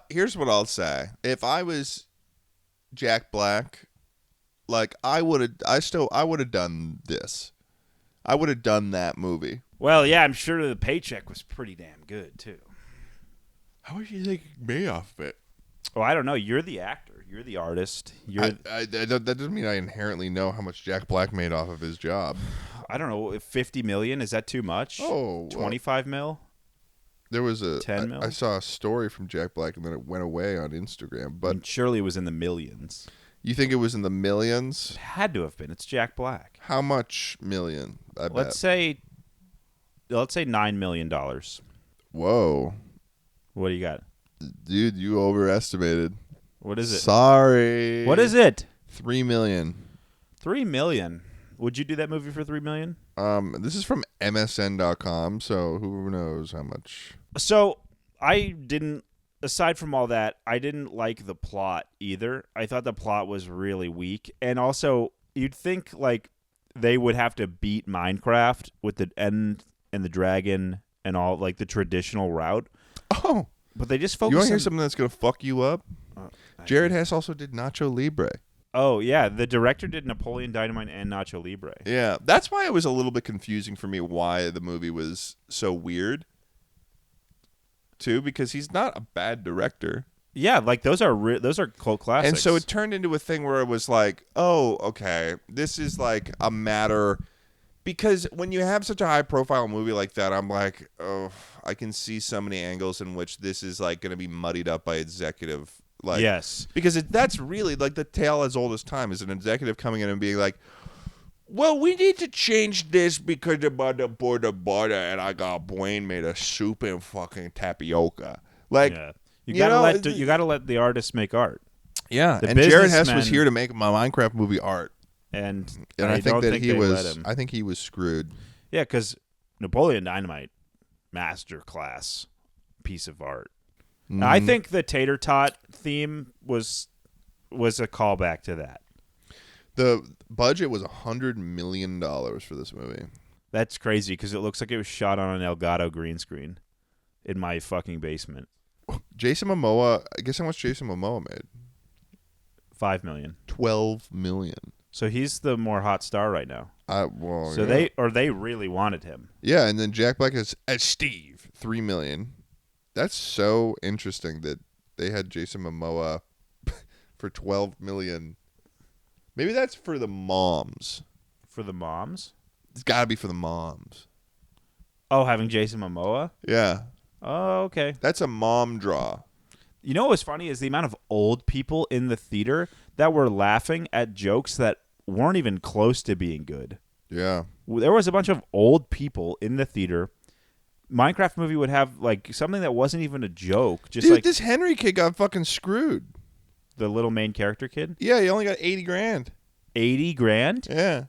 Here's what I'll say. If I was Jack Black, like I would have done this. I would have done that movie. Well, yeah, I'm sure the paycheck was pretty damn good too. How much do you think he made off of it? Oh, I don't know. You're the actor. You're the artist. That doesn't mean I inherently know how much Jack Black made off of his job. I don't know. 50 million, is that too much? Oh, 25 mil? There was 10 mil? I saw a story from Jack Black, and then it went away on Instagram. But And surely it was in the millions. you think it was in the millions? It had to have been. It's Jack Black. How much million? I bet. Let's say $9 million. Whoa, What do you got? dude, you overestimated. What is it? Sorry. What is it? 3 million. 3 million. Would you do that movie for 3 million? This is from MSN.com, so who knows how much. So aside from all that, I didn't like the plot either. I thought the plot was really weak. And also, you'd think like they would have to beat Minecraft with the end and the dragon and all like the traditional route. Oh, But they just you focus want to hear on... something that's going to fuck you up? Jared Hess also did Nacho Libre. Oh, yeah. The director did Napoleon Dynamite and Nacho Libre. Yeah, that's why it was a little bit confusing for me why the movie was so weird, too, because he's not a bad director. Yeah, like those are cult classics. And so it turned into a thing where it was like, oh, okay, this is like a matter... Because when you have such a high-profile movie like that, I'm like, oh, I can see so many angles in which this is like going to be muddied up by executive... Like, yes. Because that's really like the tale as old as time is an executive coming in and being like, well, we need to change this because about the butter and I got brain made of soup and fucking tapioca. Like, yeah. You gotta let the artist make art. Yeah. The And Jared Hess was businessmen- here to make my Minecraft movie art. And I think don't that think he they was let him. I think he was screwed. Yeah, because Napoleon Dynamite, masterclass piece of art. Now, I think the tater tot theme was a callback to that. The budget was $100 million for this movie. That's crazy because it looks like it was shot on an Elgato green screen in my fucking basement. Jason Momoa, guess how much Jason Momoa made? 5 million. 12 million. So he's the more hot star right now. Well, So yeah. they really wanted him. Yeah, and then Jack Black is as Steve, 3 million. That's so interesting that they had Jason Momoa for 12 million. Maybe that's for the moms. For the moms? It's got to be for the moms. Oh, having Jason Momoa? Yeah. Oh, okay. That's a mom draw. You know what's funny is the amount of old people in the theater that were laughing at jokes that weren't even close to being good. Yeah. There was a bunch of old people in the theater. Minecraft movie would have like something that wasn't even a joke, just Dude, like this Henry kid got fucking screwed. the little main character kid. Yeah, he only got 80 grand. 80 grand? Yeah.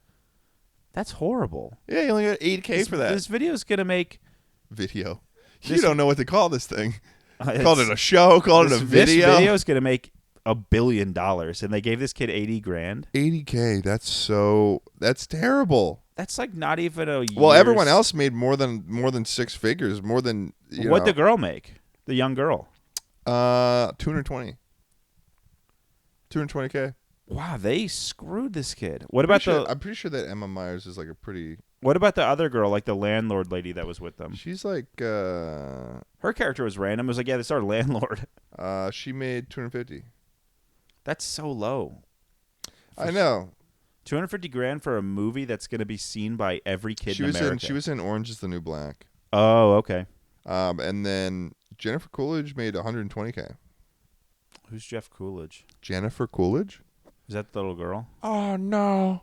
That's horrible. Yeah, he only got 8K for that. This video is gonna make. Video. You This- don't know what to call this thing. Called Called it a show, called it a video. This video is gonna make $1 billion, and they gave this kid 80 grand. 80K, that's terrible. That's like not even a. Well, everyone year's- else made more than six figures, more than What'd the girl make? The young girl. 220. 220K. Wow, they screwed this kid. What about I'm pretty sure that Emma Myers is like a pretty. What about the other girl, like the landlord lady that was with them? She's like Her character was random. It was like, yeah, this is our landlord. she made 250. That's so low. I know. 250 grand for a movie that's going to be seen by every kid She in was America. she was in Orange Is the New Black. Oh, okay. And then Jennifer Coolidge made 120K. Who's Jeff Coolidge? Jennifer Coolidge? Is that the little girl? Oh no,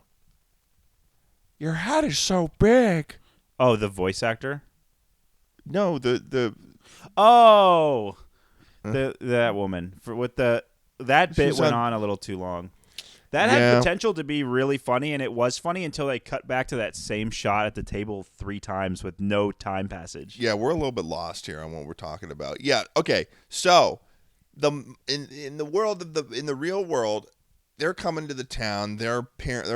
your hat is so big. Oh, the voice actor. No, the Oh, that woman that bit She's went on- on a little too long. That Yeah. had potential to be really funny, and it was funny until they cut back to that same shot at the table 3 times with no time passage. Yeah, we're a little bit lost here on what we're talking about. Yeah, okay. So, in the world of in the real world, they're coming to the town. Their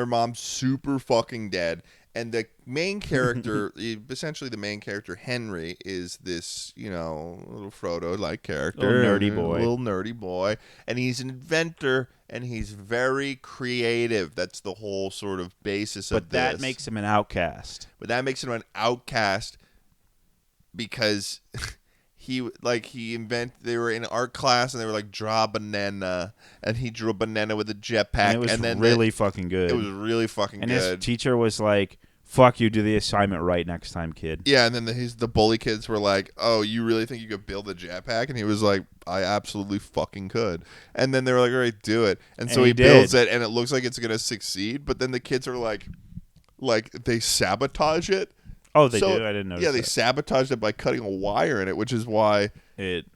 mom's super fucking dead, and the main character, essentially the main character Henry, is this little Frodo-like character, little nerdy boy, and he's an inventor, and he's very creative. That's the whole sort of basis of But this. that makes him an outcast. But that makes him an outcast because they were in art class and they were like, draw a banana, and he drew a banana with a jetpack, And it was then really fucking good. it was really fucking and good. his teacher was like, "Fuck you, do the assignment right next time, kid." Yeah, and then the bully kids were like, "Oh, you really think you could build a jetpack?" And he was like, "I absolutely fucking could." And then they were like, "All right, do it." And so And he he builds did. it, and it looks like it's gonna succeed. But then the kids are like they sabotage it. Oh, they So- do? I didn't notice Yeah, they that. sabotaged it by cutting a wire in it, which is why It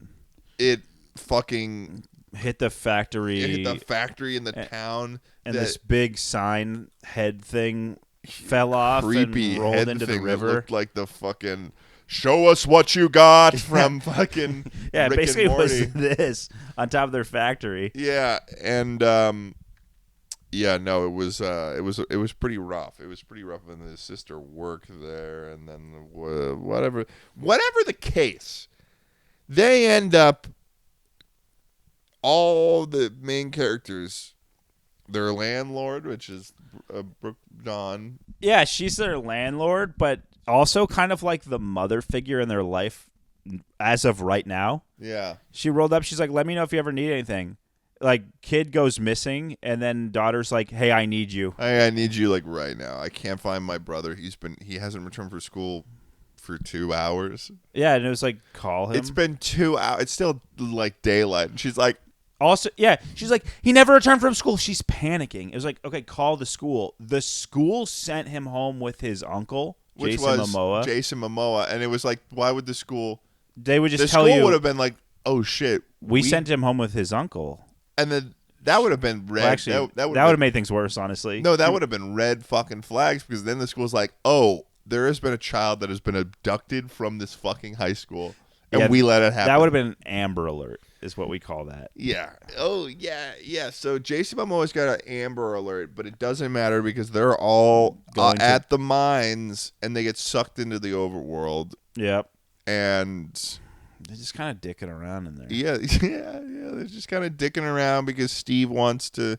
it fucking hit the factory. hit the factory in the town. and that this big sign head thing fell off creepy and rolled head into the thing that river. looked like the fucking "show us what you got" from fucking Yeah, Rick basically and it Morty. was this on top of their factory. Yeah, and yeah, no, it was pretty rough. It was pretty rough, and his sister worked there, and then whatever the case, they end up, all the main characters, their landlord, which is Brooke Dawn. Yeah, she's their landlord, but also kind of like the mother figure in their life as of right now. Yeah, She rolled up. She's like, "Let me know if you ever need anything." Like, kid goes missing, and then daughter's like, "Hey, I need you." I need you like right now. I can't find my brother. He hasn't returned from school for 2 hours. Yeah, and it was like, call him. It's been 2 hours. It's still like daylight, and she's like, Also, yeah, she's like, "He never returned from school." She's panicking. It was like, okay, call the school. The school sent him home with his uncle, which Jason was Momoa. Jason Momoa, and it was like, why would the school? They would just The tell school you, would have been like, oh shit, we sent him home with his uncle. and then that would have been red. Well, actually, that would have made things worse, honestly. no, that would have been red fucking flags, because then the school's like, oh, there has been a child that has been abducted from this fucking high school, and Yeah, we let it happen. That would have been an Amber Alert, is what we call that. Yeah. Oh, yeah. So Jason Momoa's got an Amber Alert, but it doesn't matter because they're all Going to- at the mines, and they get sucked into the overworld, Yep. and They're just kind of dicking around in there. yeah. They're just kind of dicking around because Steve wants to.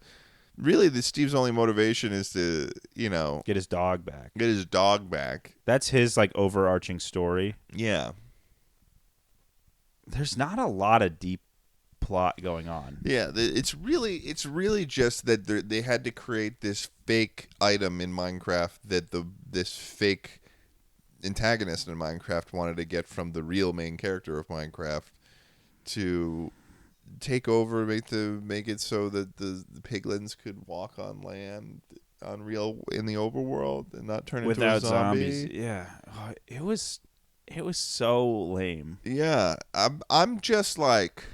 Really, Steve's only motivation is to, Get his dog back. get his dog back. That's his, like, overarching story. Yeah. There's not a lot of deep plot going on. Yeah, it's really just that they had to create this fake item in Minecraft that this fake antagonist in Minecraft wanted to get from the real main character of Minecraft to take over, make it so that the piglins could walk on land in the overworld and not turn Without into a zombie. zombies. Yeah. Oh, it was so lame. Yeah, I'm just like,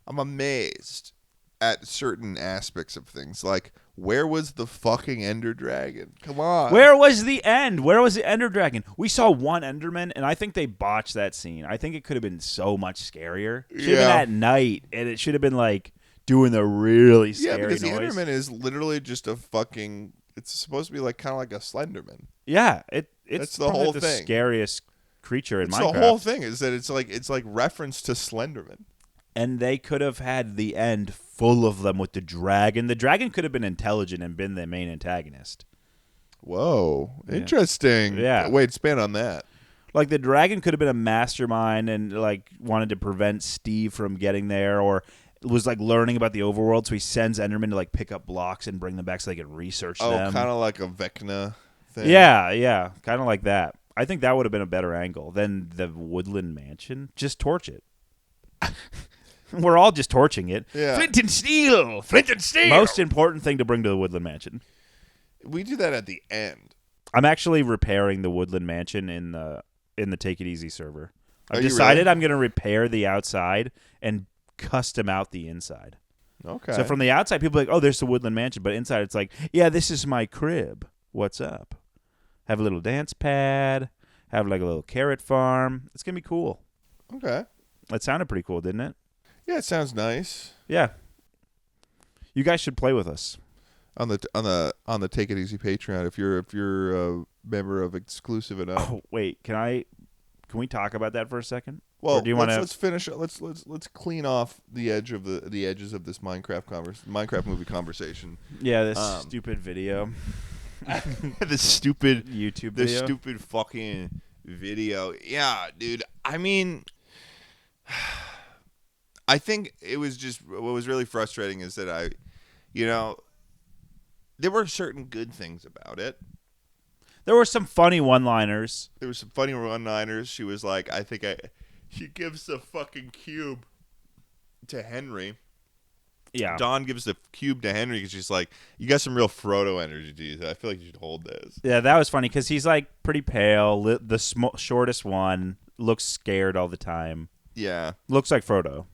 I'm amazed at certain aspects of things. Like, where was the fucking Ender Dragon? Come on. Where was the end? Where was the Ender Dragon? We saw one Enderman, and I think they botched that scene. I think it could have been so much scarier. Should have Yeah. been at night, and it should have been like doing the really Yeah, scary because the noise. Enderman is literally just a fucking. It's supposed to be like kind of like a Slenderman. Yeah, it's That's the probably whole the thing. scariest creature in It's Minecraft. the whole thing is that it's like reference to Slenderman. And they could have had the end full of them with the dragon. The dragon could have been intelligent and been the main antagonist. Whoa, interesting. Yeah. Wait, expand on that. Like, the dragon could have been a mastermind and, like, wanted to prevent Steve from getting there, or was, like, learning about the overworld, so he sends Enderman to, like, pick up blocks and bring them back so they can research Oh, them. kind of like a Vecna thing. Yeah, kind of like that. I think that would have been a better angle than the Woodland Mansion. Just torch it. We're all just torching it. Yeah. Flint and steel. Flint and steel. Most important thing to bring to the Woodland Mansion. We do that at the end. I'm actually repairing the Woodland Mansion in the Take It Easy server. I've Are you decided really? I'm going to repair the outside and custom out the inside. Okay. So from the outside, people are like, oh, there's the Woodland Mansion. But inside, it's like, yeah, this is my crib. What's up? Have a little dance pad. Have like a little carrot farm. It's going to be cool. Okay. It sounded pretty cool, didn't it? Yeah, it sounds nice. Yeah. You guys should play with us. On the Take It Easy Patreon, if you're a member of Exclusive Enough. Oh, wait. Can we talk about that for a second? Well, Or do you wanna- let's finish. Let's clean off the edges of this Minecraft movie conversation. Yeah, this stupid video. the stupid YouTube the video. stupid fucking video. Yeah, dude. I mean, I think it was just what was really frustrating is that there were certain good things about it. There were some funny one-liners. There were some funny one-liners. She was like, she gives the fucking cube to Henry. Yeah. Dawn gives the cube to Henry because she's like, you got some real Frodo energy to you. I feel like you should hold this. Yeah, that was funny because he's like pretty pale. The shortest one looks scared all the time. Yeah. Looks like Frodo.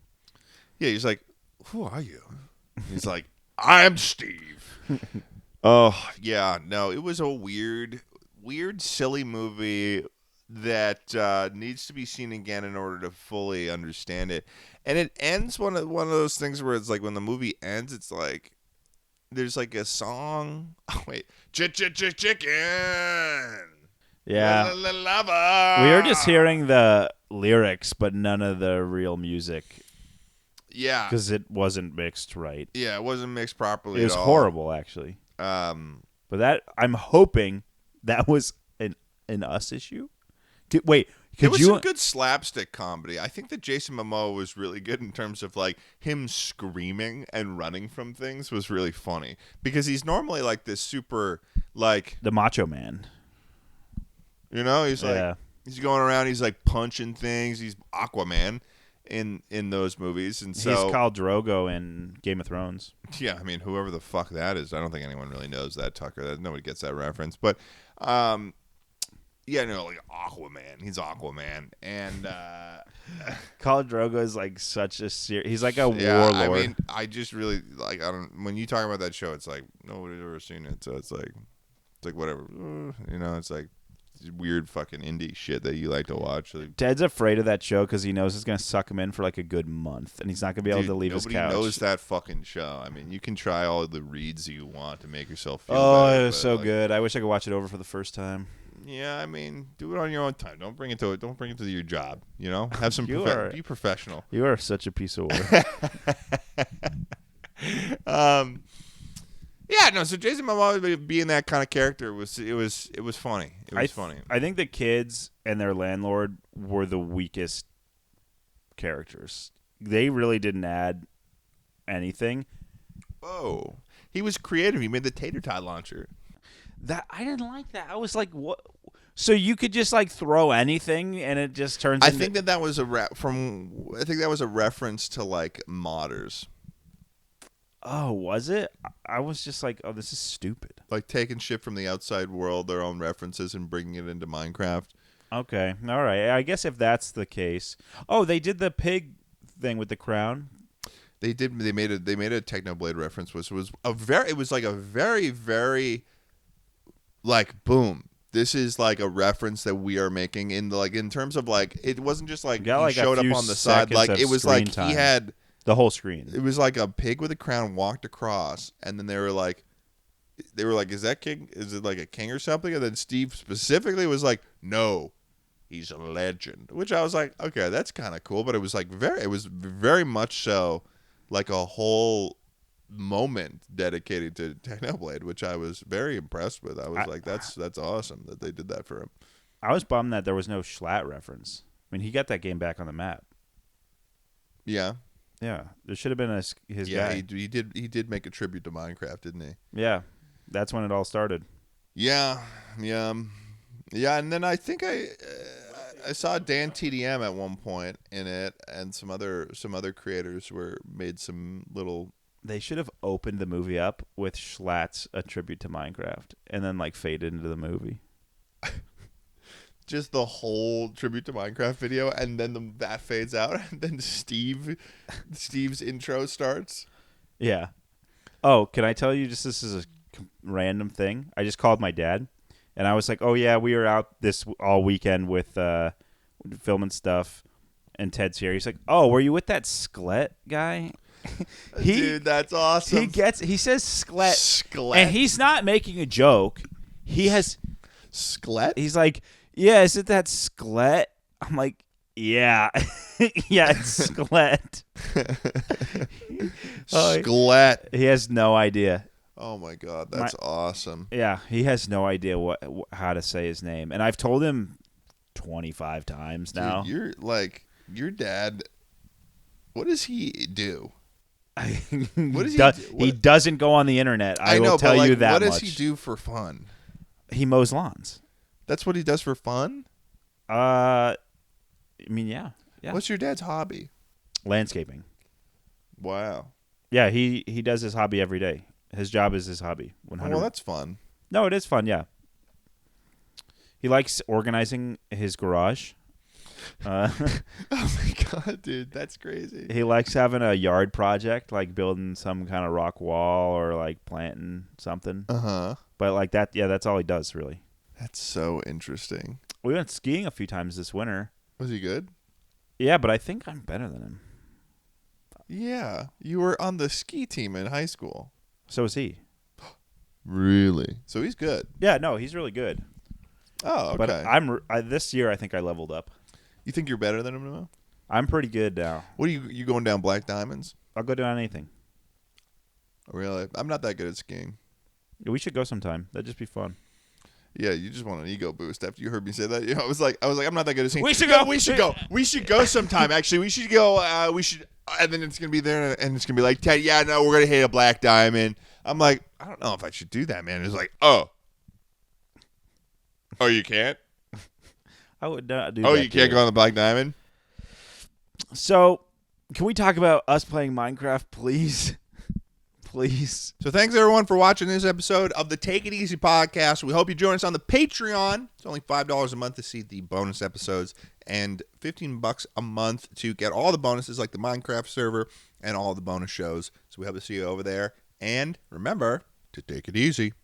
Yeah, he's like, who are you? He's like, I'm Steve. Oh, yeah. No, it was a weird, silly movie that needs to be seen again in order to fully understand it. And it ends one of those things where it's like when the movie ends, it's like there's like a song. Oh wait, chicken. Yeah. Lava. We were just hearing the lyrics, but none of the real music Yeah. because it wasn't mixed right. Yeah, it wasn't mixed properly. It was at all. horrible, actually. But that I'm hoping that was an us issue. Wait, There could was you? some good slapstick comedy. I think that Jason Momoa was really good in terms of like him screaming and running from things was really funny because he's normally like this super like The Macho Man. he's like Yeah. he's going around, he's like punching things. He's Aquaman in those movies, and so He's Khal Drogo in Game of Thrones. yeah, I mean whoever the fuck that is, I don't think anyone really knows that, Tucker. Nobody gets that reference, but yeah, no, like Aquaman. He's Aquaman, and Khal Drogo is like such a he's like a yeah, warlord. I mean, I just really like. I don't. When you talk about that show, it's like nobody's ever seen it, so it's like whatever. It's like weird fucking indie shit that you like to watch. Like, Ted's afraid of that show because he knows it's gonna suck him in for like a good month, and he's not gonna be able dude, to leave his couch. Nobody knows that fucking show. I mean, you can try all the reads you want to make yourself feel. Oh, better, it was but, so like, good. I wish I could watch it over for the first time. Yeah, I mean, do it on your own time. Don't bring it to your job. Have some be professional. You are such a piece of work. Yeah, no. So Jason Momoa being that kind of character was funny. It was funny. I think the kids and their landlord were the weakest characters. They really didn't add anything. Whoa, he was creative. He made the tater tot launcher. That I didn't like that. I was like, what? So you could just like throw anything and it just turns. I into... think that was I think that was a reference to like modders, Oh, was it? I was just like, oh, this is stupid. like taking shit from the outside world, their own references, and bringing it into Minecraft. Okay, all right. I guess if that's the case, oh, they did the pig thing with the crown. They did. They made a Technoblade reference, which was it was like a very, very, like, boom. This is like a reference that we are making in terms of like, it wasn't just like Got he like a showed up few on the side. seconds Like of it was screen like time. he had. The whole screen. It was like a pig with a crown walked across, and then they were like, is that king? Is it like a king or something? And then Steve specifically was like, no, he's a legend. Which I was like, okay, that's kind of cool. But it was like it was very much so like a whole moment dedicated to Technoblade, which I was very impressed with. I was like, that's awesome that they did that for him. I was bummed that there was no Schlatt reference. I mean, he got that game back on the map. Yeah. Yeah, there should have been his Yeah, guy. he did make a tribute to Minecraft, didn't he? Yeah, that's when it all started. Yeah. And then I think saw Dan TDM at one point in it, and some other creators made some little. They should have opened the movie up with Schlatt's A Tribute to Minecraft, and then like faded into the movie. Just the whole Tribute to Minecraft video, and then that fades out, and then Steve's intro starts. Yeah. Oh, can I tell you? This is a random thing. I just called my dad, and I was like, "Oh yeah, we were out this all weekend with filming stuff." And Ted's here. He's like, "Oh, were you with that Sklet guy?" Dude, that's awesome. He says Sklet. Sklet. And he's not making a joke. He has Sklet? He's like, "Yeah, is it that Sklet?" I'm like, "Yeah." Yeah, it's Sklet. Sklet. He has no idea. Oh my god, that's awesome. Yeah, he has no idea how to say his name. And I've told him 25 times now. Dude, you're like your dad. What does he do? What does he do? He doesn't go on the internet. I know, will tell but you that what much. does he do for fun? He mows lawns. That's what he does for fun? I mean, yeah. What's your dad's hobby? Landscaping. Wow. Yeah, he does his hobby every day. His job is his hobby. 100. Well, that's fun. No, it is fun, yeah. He likes organizing his garage. Oh my god, dude, that's crazy. He likes having a yard project, like building some kind of rock wall or like planting something. Uh-huh. But like that, yeah, that's all he does, really. That's so interesting. We went skiing a few times this winter. Was he good? Yeah, but I think I'm better than him. Yeah, you were on the ski team in high school. So is he. Really? So he's good. Yeah, no, he's really good. Oh, okay. But this year I think I leveled up. You think you're better than him now? I'm pretty good now. What are you going down Black Diamonds? I'll go down anything. Really? I'm not that good at skiing. We should go sometime. That'd just be fun. Yeah, you just want an ego boost after you heard me say that. You know, I was like, I'm not that good at skiing. We should go. We should go sometime. Actually, we should go. And then it's gonna be there, and it's gonna be like, Ted, yeah, no, we're gonna hit a Black Diamond. I'm like, I don't know if I should do that, man. It's like, oh, you can't. I would not do Oh, that. you can't go on the Black Diamond. So, can we talk about us playing Minecraft, please? Please. So thanks everyone for watching this episode of the Take It Easy podcast. We hope you join us on the Patreon. It's only $5 a month to see the bonus episodes and $15 a month to get all the bonuses like the Minecraft server and all the bonus shows. So we hope to see you over there. And remember to take it easy.